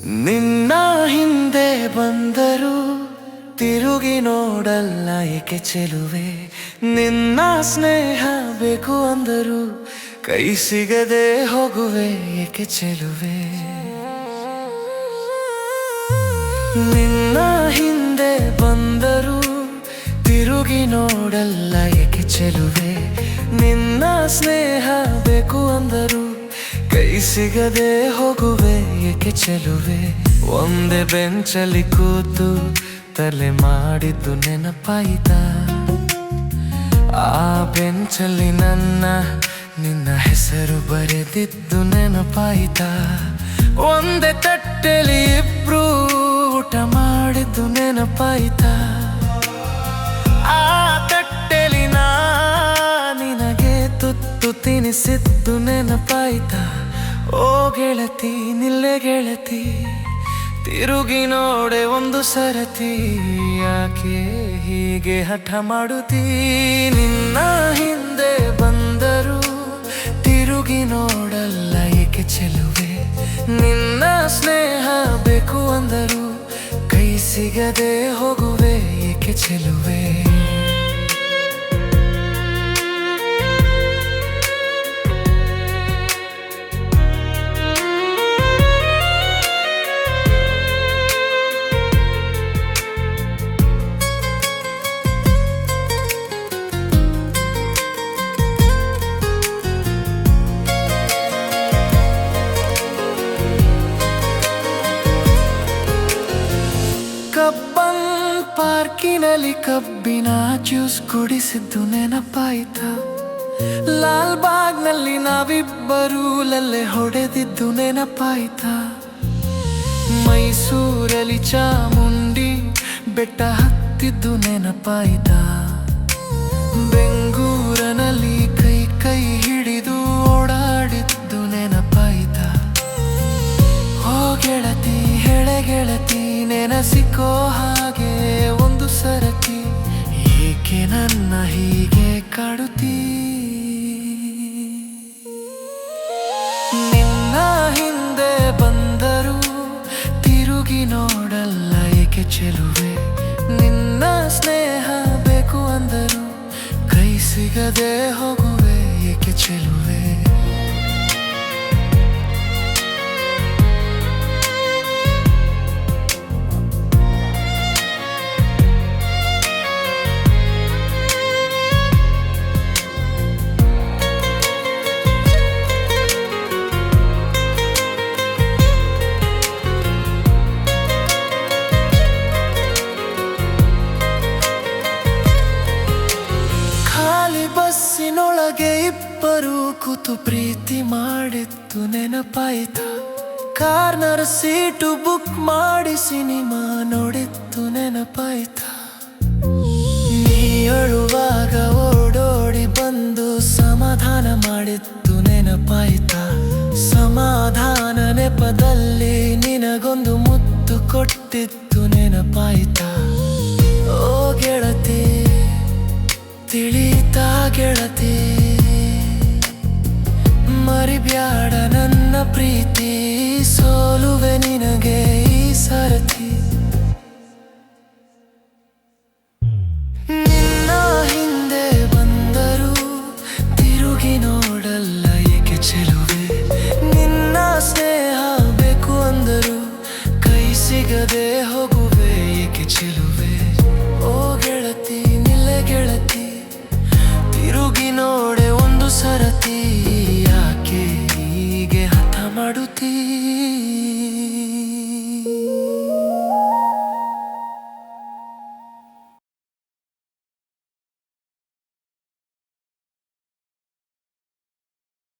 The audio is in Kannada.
ನಿನ್ನ ಹಿಂದೆ ಬಂದರು ತಿರುಗಿ ನೋಡಲ್ಲ ಏಕೆ ಚೆಲುವೆ. ನಿನ್ನ ಸ್ನೇಹ ಬೇಕು ಅಂದರು ಕೈ ಸಿಗದೆ ಹೋಗುವೆ ಏಕೆ ಚೆಲುವೆ. ನಿನ್ನ ಹಿಂದೆ ಬಂದರು ತಿರುಗಿ ನೋಡಲ್ಲ ಏಕೆ ಚೆಲುವೆ. ನಿನ್ನ ಸ್ನೇಹ ಬೇಕು ಅಂದರು ಕೈ ಸಿಗದೆ ಹೋಗುವೆ ಏಕೆ ಚೆಲುವೆ. ಒಂದೇ ಬೆಂಚಲ್ಲಿ ಕೂತು ತಲೆ ಮಾಡಿದ್ದು ನೆನಪಾಯಿತಾ. ಆ ಬೆಂಚಲ್ಲಿ ನಿನ್ನ ಹೆಸರು ಬರೆದಿದ್ದು ನೆನಪಾಯಿತಾ. ಒಂದೇ ತಟ್ಟೆಲಿ ಇಬ್ರು ಊಟ ಮಾಡಿದ್ದು ನೆನಪಾಯಿತಾ. ಆ ತಟ್ಟೆಲಿ ನಿನಗೆ ತುತ್ತು ತಿನಿಸಿದ್ದು ನೆನಪಾಯಿತಾ. ಓ ಗೆಳತಿ ನಿಲ್ಲೆ ಗೆಳತಿ, ತಿರುಗಿ ನೋಡೆ ಒಂದು ಸರತಿ. ಯಾಕೆ ಹೀಗೆ ಹಠ ಮಾಡುತ್ತೀ. ನಿನ್ನ ಹಿಂದೆ ಬಂದರು ತಿರುಗಿ ನೋಡಲ್ಲ ಏಕೆ ಚೆಲುವೆ. ನಿನ್ನ ಸ್ನೇಹ ಬೇಕು ಅಂದರು ಕೈ ಸಿಗದೆ ಹೋಗುವೆ ಏಕೆ ಚೆಲುವೆ. ಕಬ್ಬನ್ ಪಾರ್ಕಿನಲ್ಲಿ ಕಬ್ಬಿನ ಜ್ಯೂಸ್ ಕುಡಿಸಿದ್ದು ನೆನಪಾಯಿತಾ. ಲಾಲ್ ಬಾಗ್ನಲ್ಲಿ ನಾವಿಬ್ಬರೂ ಲಲ್ಲೆ ಹೊಡೆದಿದ್ದು ನೆನಪಾಯಿತಾ. ಮೈಸೂರಲ್ಲಿ ಚಾಮುಂಡಿ ಬೆಟ್ಟ ಹತ್ತಿದ್ದು ನೆನಪಾಯಿತಾ. ಬೆಂಗಳೂರಿನಲ್ಲಿ ಕೈ ಕೈ ಹಿಡಿದು ಓಡಾಡಿದ್ದು ನೆನಪಾಯಿತಾ. ಓ ಗೆಳತಿ ಹೇಳೆ ಗೆಳತಿ, ನೆನಸಿಕೋ ಹಾಗೆ ಒಂದು ಸರತಿ. ಏಕೆ ನನ್ನ ಹೀಗೆ ಕಾಡುತ್ತೀ. ನಿನ್ನ ಹಿಂದೆ ಬಂದರು ತಿರುಗಿ ನೋಡಲ್ಲ ಏಕೆ ಚೆಲುವೆ. ನಿನ್ನ ಸ್ನೇಹ ಬೇಕು ಅಂದರು ಕೈ ಸಿಗದೆ ಹೋಗುವೆ ಏಕೆ ಚೆಲುವೆ. ಬಸ್ಸಿನೊಳಗೆ ಇಬ್ಬರು ಕೂತು ಪ್ರೀತಿ ಮಾಡಿದ್ದು ನೆನಪಾಯಿತಾ. ಕಾರ್ನರ್ ಸೀಟು ಬುಕ್ ಮಾಡಿ ಸಿನಿಮಾ ನೋಡಿದ್ದು ನೆನಪಾಯಿತಾ. ನೀ ಅಳುವಾಗ ಓಡೋಡಿ ಬಂದು ಸಮಾಧಾನ ಮಾಡಿದ್ದು ನೆನಪಾಯಿತಾ. ಸಮಾಧಾನ ನೆಪದಲ್ಲಿ ನಿನಗೊಂದು ಮುತ್ತು ಕೊಟ್ಟಿದ್ದು ನೆನಪಾಯಿತಾ. ಓ ಗೆಳತಿ ತಿಳಿತಾ ಗೆಳತಿ, ಮರಿಬ್ಯಾಡ ನನ್ನ ಪ್ರೀತಿ. ಸೋಲುವೆ ನಿನಗೆ ಈ ಸರತಿ. ನಿನ್ನ ಹಿಂದೆ ಬಂದರು ತಿರುಗಿ ನೋಡಲ್ಲ ಏಕೆ ಚೆಲುವೆ. ನಿನ್ನ ಸ್ನೇಹ ಬೇಕು ಅಂದರು ಕೈ ಸಿಗದೆ ಹೋಗುವೆ ಏಕೆ ಚೆಲುವೆ. ಓ ಗೆಳತಿ ನಿಲ್ಲೆ ಗೆಳತಿ, ತಿರುಗಿ ನೋಡೆ ಒಂದು ಸರತಿ. ಯಾಕೆ ಹೀಗೆ ಹಠ ಮಾಡುತ್ತೀ.